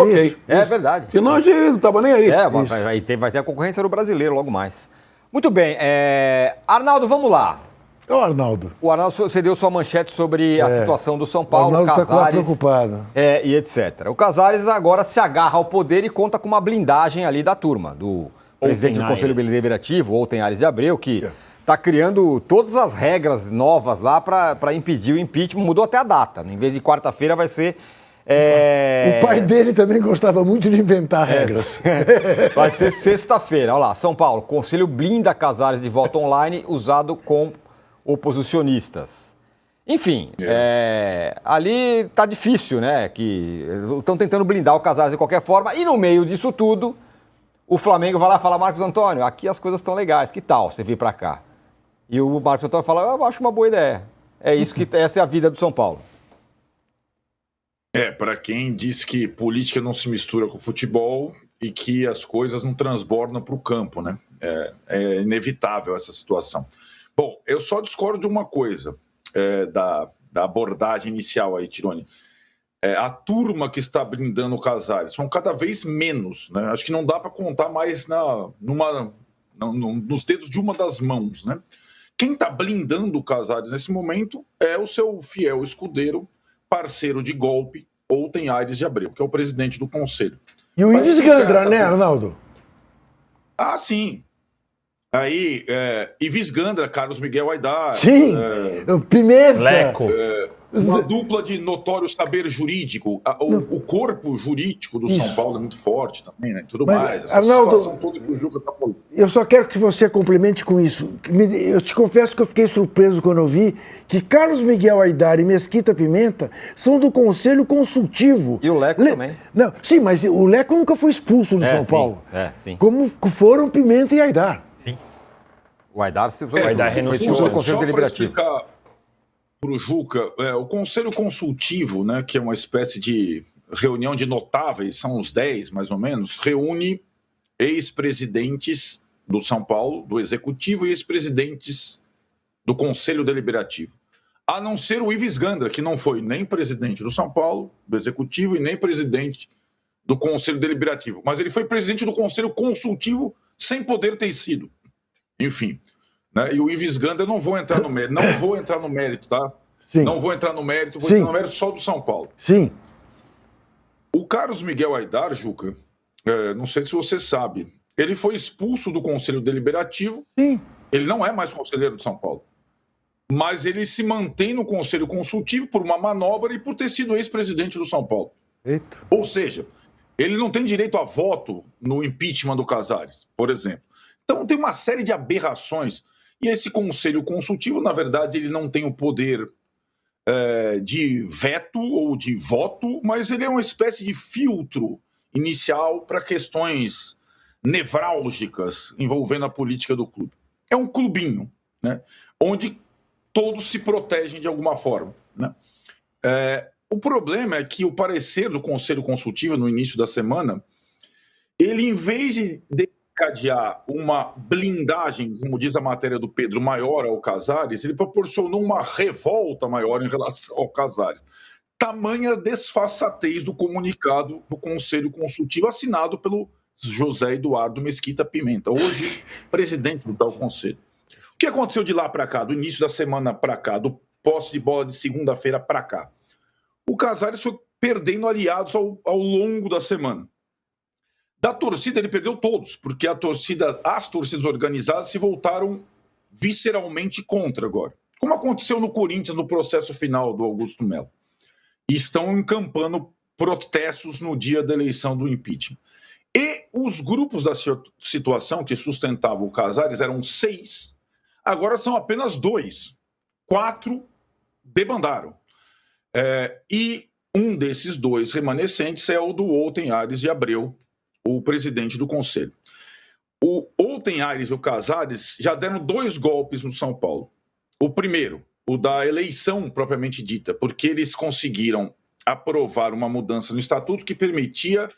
Ok. É verdade. Senão a gente não estava nem aí. Vai ter a concorrência do brasileiro logo mais. Muito bem. Arnaldo, vamos lá. Ô, Arnaldo. O Arnaldo, você deu sua manchete sobre a situação do São O Paulo, Arnaldo está Casares preocupado. e etc. O Casares agora se agarra ao poder e conta com uma blindagem ali da turma, do presidente do Conselho Deliberativo, Olten Aires de Abreu, que está criando todas as regras novas lá para impedir o impeachment. Mudou até a data. Em vez de quarta-feira vai ser... O pai dele também gostava muito de inventar regras. Vai ser sexta-feira. Olha lá, São Paulo. Conselho blinda Casares de voto online usado com oposicionistas. Enfim, ali tá difícil, né? Que estão tentando blindar o Casares de qualquer forma. E no meio disso tudo, o Flamengo vai lá e fala: Marcos Antônio, aqui as coisas estão legais. Que tal você vir para cá? E o Marcos Antônio fala: eu acho uma boa ideia. Essa é a vida do São Paulo. Para quem diz que política não se mistura com futebol e que as coisas não transbordam para o campo, né? É inevitável essa situação. Bom, eu só discordo de uma coisa da abordagem inicial aí, Tironi. A turma que está blindando o Casares são cada vez menos, né? Acho que não dá para contar mais nos dedos de uma das mãos, né? Quem está blindando o Casares nesse momento é o seu fiel escudeiro, parceiro de golpe, Olten Aires de Abreu, que é o presidente do Conselho. E o Ives Gandra, né, Arnaldo? Ah, sim. Aí, Ives Gandra, Carlos Miguel Aidar. Sim, Pimenta. Leco. Uma dupla de notório saber jurídico. O corpo jurídico do São Paulo é muito forte também, né? Tudo mais. Essa Arnaldo, situação toda que o Juca está falando. Eu só quero que você complemente com isso. Eu te confesso que eu fiquei surpreso quando eu vi que Carlos Miguel Aidar e Mesquita Pimenta são do Conselho Consultivo. E o Leco também. Não, sim, mas o Leco nunca foi expulso do São Paulo. Sim. Como foram Pimenta e Aidar. Sim. O Aidar renunciou. Foi do Conselho Deliberativo. Para o Juca, o Conselho Consultivo, né, que é uma espécie de reunião de notáveis, são uns 10 mais ou menos, reúne ex-presidentes do São Paulo, do Executivo, e ex-presidentes do Conselho Deliberativo. A não ser o Ives Gandra, que não foi nem presidente do São Paulo, do Executivo, e nem presidente do Conselho Deliberativo. Mas ele foi presidente do Conselho Consultivo sem poder ter sido. Enfim. Né? E o Ives Gandra, não vou entrar no mérito, tá? Sim. Não vou entrar no mérito, vou entrar no mérito só do São Paulo. Sim. O Carlos Miguel Aidar, Juca, não sei se você sabe, ele foi expulso do Conselho Deliberativo. Sim. Ele não é mais conselheiro de São Paulo. Mas ele se mantém no Conselho Consultivo por uma manobra e por ter sido ex-presidente do São Paulo. Eita. Ou seja, ele não tem direito a voto no impeachment do Casares, por exemplo. Então tem uma série de aberrações. E esse Conselho Consultivo, na verdade, ele não tem o poder de veto ou de voto, mas ele é uma espécie de filtro inicial para questões nevrálgicas envolvendo a política do clube. É um clubinho, né, onde todos se protegem de alguma forma, né? O problema é que o parecer do Conselho Consultivo no início da semana, ele, em vez de desencadear uma blindagem, como diz a matéria do Pedro, maior ao Casares, ele proporcionou uma revolta maior em relação ao Casares. Tamanha desfaçatez do comunicado do Conselho Consultivo, assinado pelo José Eduardo Mesquita Pimenta, hoje presidente do tal conselho. O que aconteceu de lá para cá, do início da semana para cá, do posse de bola de segunda-feira para cá? O Casares foi perdendo aliados ao longo da semana. Da torcida, ele perdeu todos, porque as torcidas organizadas se voltaram visceralmente contra agora. Como aconteceu no Corinthians no processo final do Augusto Melo. E estão encampando protestos no dia da eleição do impeachment. E os grupos da situação que sustentavam o Casares eram 6, agora são apenas 2. 4 debandaram. E um desses 2 remanescentes é o do Olten Aires de Abreu, o presidente do Conselho. O Olten Aires e o Casares já deram 2 golpes no São Paulo. O primeiro, o da eleição propriamente dita, porque eles conseguiram aprovar uma mudança no estatuto que permitia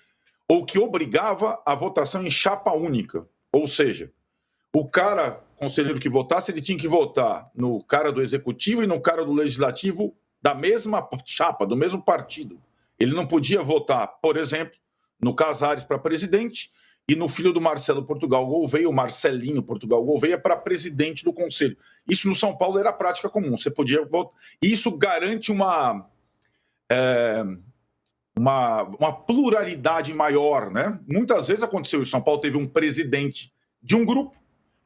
ou que obrigava a votação em chapa única. Ou seja, o conselheiro que votasse, ele tinha que votar no cara do executivo e no cara do legislativo da mesma chapa, do mesmo partido. Ele não podia votar, por exemplo, no Casares para presidente e no filho do Marcelo Portugal Gouveia, o Marcelinho Portugal Gouveia, para presidente do conselho. Isso no São Paulo era prática comum. Você podia votar. Isso garante uma pluralidade maior, né? Muitas vezes aconteceu isso. São Paulo teve um presidente de um grupo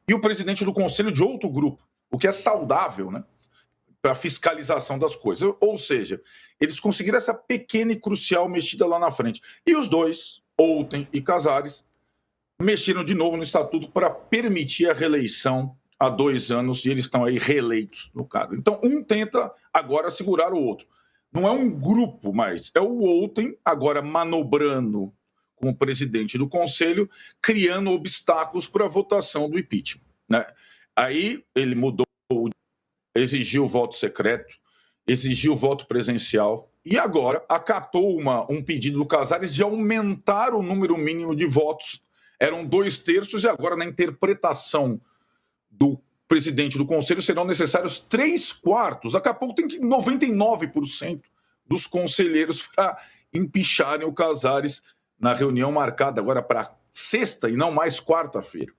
e o presidente do conselho de outro grupo, o que é saudável, né? Para fiscalização das coisas. Ou seja, eles conseguiram essa pequena e crucial mexida lá na frente. E os dois, Olten e Casares, mexeram de novo no estatuto para permitir a reeleição há 2 anos e eles estão aí reeleitos no cargo. Então, um tenta agora segurar o outro. Não é um grupo mais, é o Olten agora manobrando como presidente do conselho, criando obstáculos para a votação do impeachment, né? Aí ele mudou, exigiu o voto secreto, exigiu o voto presencial e agora acatou um pedido do Casares de aumentar o número mínimo de votos. Eram 2/3 e agora, na interpretação do presidente do conselho, serão necessários 3/4. Daqui a pouco tem que 99% dos conselheiros para empicharem o Casares na reunião marcada agora para sexta e não mais quarta-feira.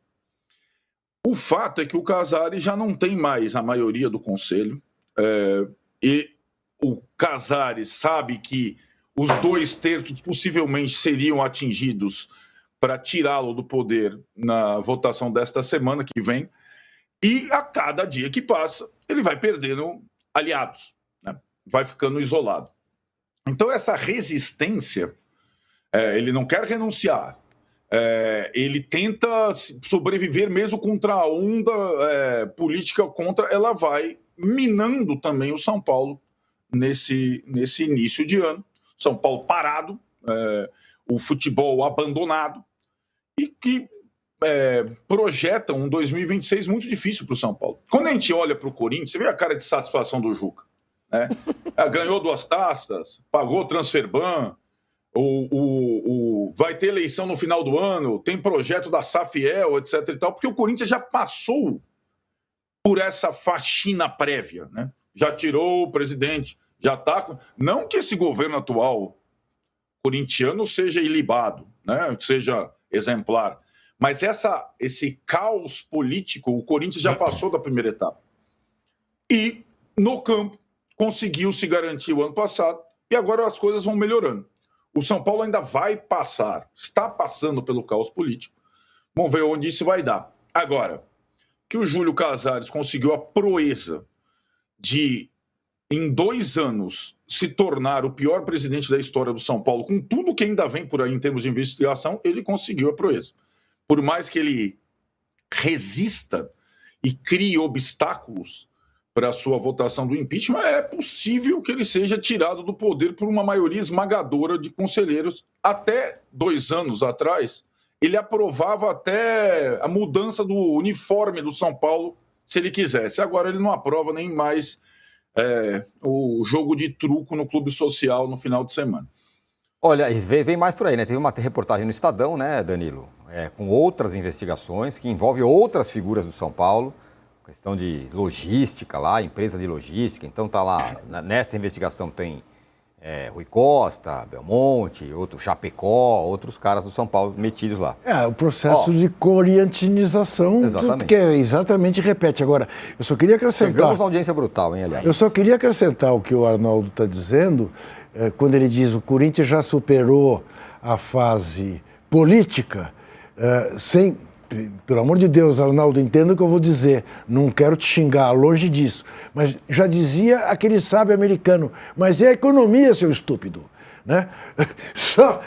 O fato é que o Casares já não tem mais a maioria do conselho e o Casares sabe que os 2/3 possivelmente seriam atingidos para tirá-lo do poder na votação desta semana que vem. E a cada dia que passa, ele vai perdendo aliados, né? Vai ficando isolado. Então, essa resistência, ele não quer renunciar, ele tenta sobreviver mesmo contra a onda política contra, ela vai minando também o São Paulo nesse início de ano. São Paulo parado, o futebol abandonado e que projeta um 2026 muito difícil para o São Paulo. Quando a gente olha para o Corinthians, você vê a cara de satisfação do Juca, né? Ganhou 2 taças, pagou o transferban, vai ter eleição no final do ano, tem projeto da Safiel, etc. e tal, porque o Corinthians já passou por essa faxina prévia, né? Já tirou o presidente, já está. Não que esse governo atual corintiano seja ilibado, né? Seja exemplar. Mas esse caos político, o Corinthians já passou da primeira etapa. E, no campo, conseguiu se garantir o ano passado e agora as coisas vão melhorando. O São Paulo ainda vai passar, está passando pelo caos político. Vamos ver onde isso vai dar. Agora, que o Júlio Casares conseguiu a proeza de, em 2 anos, se tornar o pior presidente da história do São Paulo, com tudo que ainda vem por aí em termos de investigação, ele conseguiu a proeza. Por mais que ele resista e crie obstáculos para a sua votação do impeachment, é possível que ele seja tirado do poder por uma maioria esmagadora de conselheiros. Até 2 anos atrás, ele aprovava até a mudança do uniforme do São Paulo, se ele quisesse. Agora ele não aprova nem mais o jogo de truco no clube social no final de semana. Olha, vem mais por aí, né? Teve uma reportagem no Estadão, né, Danilo? Com outras investigações que envolvem outras figuras do São Paulo, questão de logística lá, empresa de logística. Então tá lá, nesta investigação tem Rui Costa, Belmonte, outro Chapecó, outros caras do São Paulo metidos lá. O processo de corintianização, que exatamente repete. Agora, eu só queria acrescentar... Chegamos à audiência brutal, hein, aliás. Eu só queria acrescentar o que o Arnaldo está dizendo, quando ele diz que o Corinthians já superou a fase política, sem... Pelo amor de Deus, Arnaldo, entenda o que eu vou dizer. Não quero te xingar, longe disso. Mas já dizia aquele sábio americano, mas é a economia, seu estúpido. Né? Só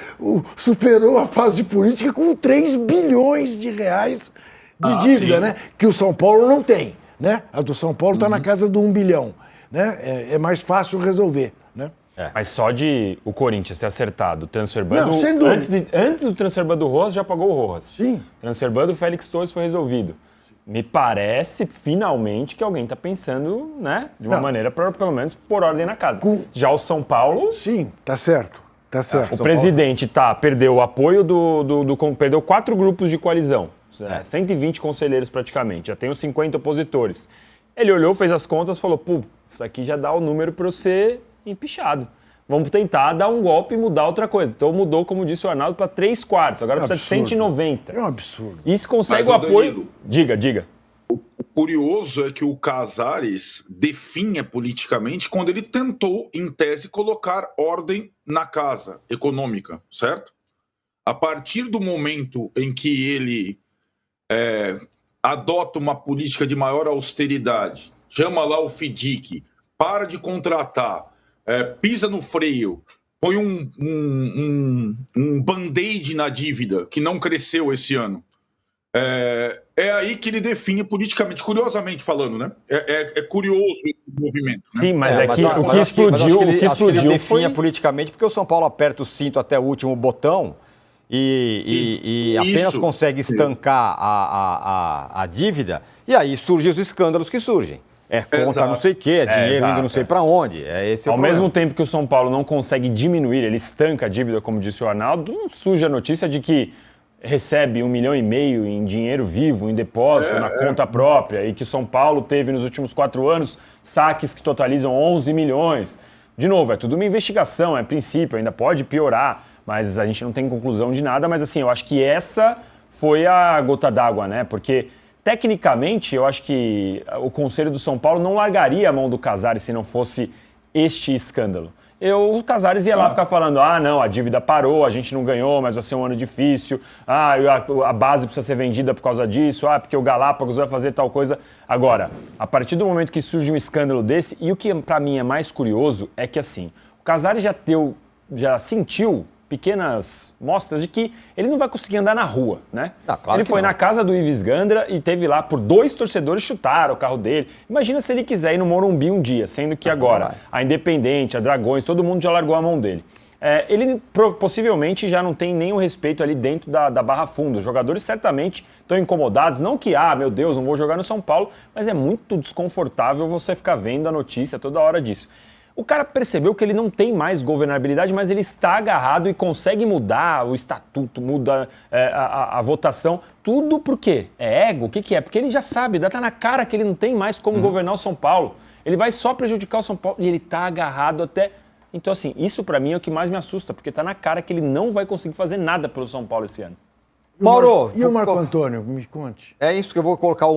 superou a fase política com 3 bilhões de reais de dívida, né? Que o São Paulo não tem. Né? A do São Paulo está na casa do 1 bilhão. Né? É mais fácil resolver. Né? Mas só de o Corinthians ter acertado o transferban Não, sem dúvida. antes do transferban do Rojas, já pagou o Rojas. Sim. O transferban do Félix Torres foi resolvido. Me parece, finalmente, que alguém está pensando, né, de uma maneira, para pelo menos pôr ordem na casa. Já o São Paulo... Sim, tá certo. Tá certo. O presidente perdeu o apoio perdeu 4 grupos de coalizão. 120 conselheiros praticamente. Já tem os 50 opositores. Ele olhou, fez as contas e falou, isso aqui já dá o número para eu ser empichado. vamos tentar dar um golpe e mudar outra coisa. Então mudou, como disse o Arnaldo, para 3/4. Agora precisa de 190. É um absurdo. E se consegue Mas, o apoio... Danilo, Diga. O curioso é que o Casares definha politicamente quando ele tentou, em tese, colocar ordem na casa econômica, certo? A partir do momento em que ele adota uma política de maior austeridade, chama lá o FDIC, para de contratar, pisa no freio, põe um band-aid na dívida, que não cresceu esse ano. É aí que ele define politicamente, curiosamente falando, né? É curioso esse movimento. Né? Sim, mas que o que acho explodiu, ele definha foi... politicamente porque o São Paulo aperta o cinto até o último botão e apenas consegue estancar a dívida, e aí surgem os escândalos que surgem. Conta não sei o quê, dinheiro indo não sei para onde. Esse é o Ao problema. mesmo tempo que o São Paulo não consegue diminuir, ele estanca a dívida, como disse o Arnaldo, surge a notícia de que recebe 1,5 milhão em dinheiro vivo, em depósito, na conta própria, e que São Paulo teve nos últimos 4 anos saques que totalizam 11 milhões. De novo, é tudo uma investigação, é princípio, ainda pode piorar, mas a gente não tem conclusão de nada, mas assim, eu acho que essa foi a gota d'água, né? Porque, tecnicamente, eu acho que o Conselho do São Paulo não largaria a mão do Casares se não fosse este escândalo. O Casares ia lá ficar falando, não, a dívida parou, a gente não ganhou, mas vai ser um ano difícil, a base precisa ser vendida por causa disso, porque o Galápagos vai fazer tal coisa. Agora, a partir do momento que surge um escândalo desse, e o que para mim é mais curioso é que assim, o Casares já sentiu pequenas mostras de que ele não vai conseguir andar na rua, né? Claro ele foi na casa do Ives Gandra e teve lá por 2 torcedores chutaram o carro dele. Imagina se ele quiser ir no Morumbi um dia, sendo que agora a Independente, a Dragões, todo mundo já largou a mão dele. Ele possivelmente já não tem nenhum respeito ali dentro da Barra Funda. Os jogadores certamente estão incomodados. Não que, meu Deus, não vou jogar no São Paulo, mas é muito desconfortável você ficar vendo a notícia toda hora disso. O cara percebeu que ele não tem mais governabilidade, mas ele está agarrado e consegue mudar o estatuto, muda a votação. Tudo por quê? É ego? O que é? Porque ele já sabe, está na cara que ele não tem mais como governar o São Paulo. Ele vai só prejudicar o São Paulo e ele está agarrado até... Então, assim, isso para mim é o que mais me assusta, porque está na cara que ele não vai conseguir fazer nada pelo São Paulo esse ano. Mauro! E o Marco Antônio? Me conte. É isso que eu vou colocar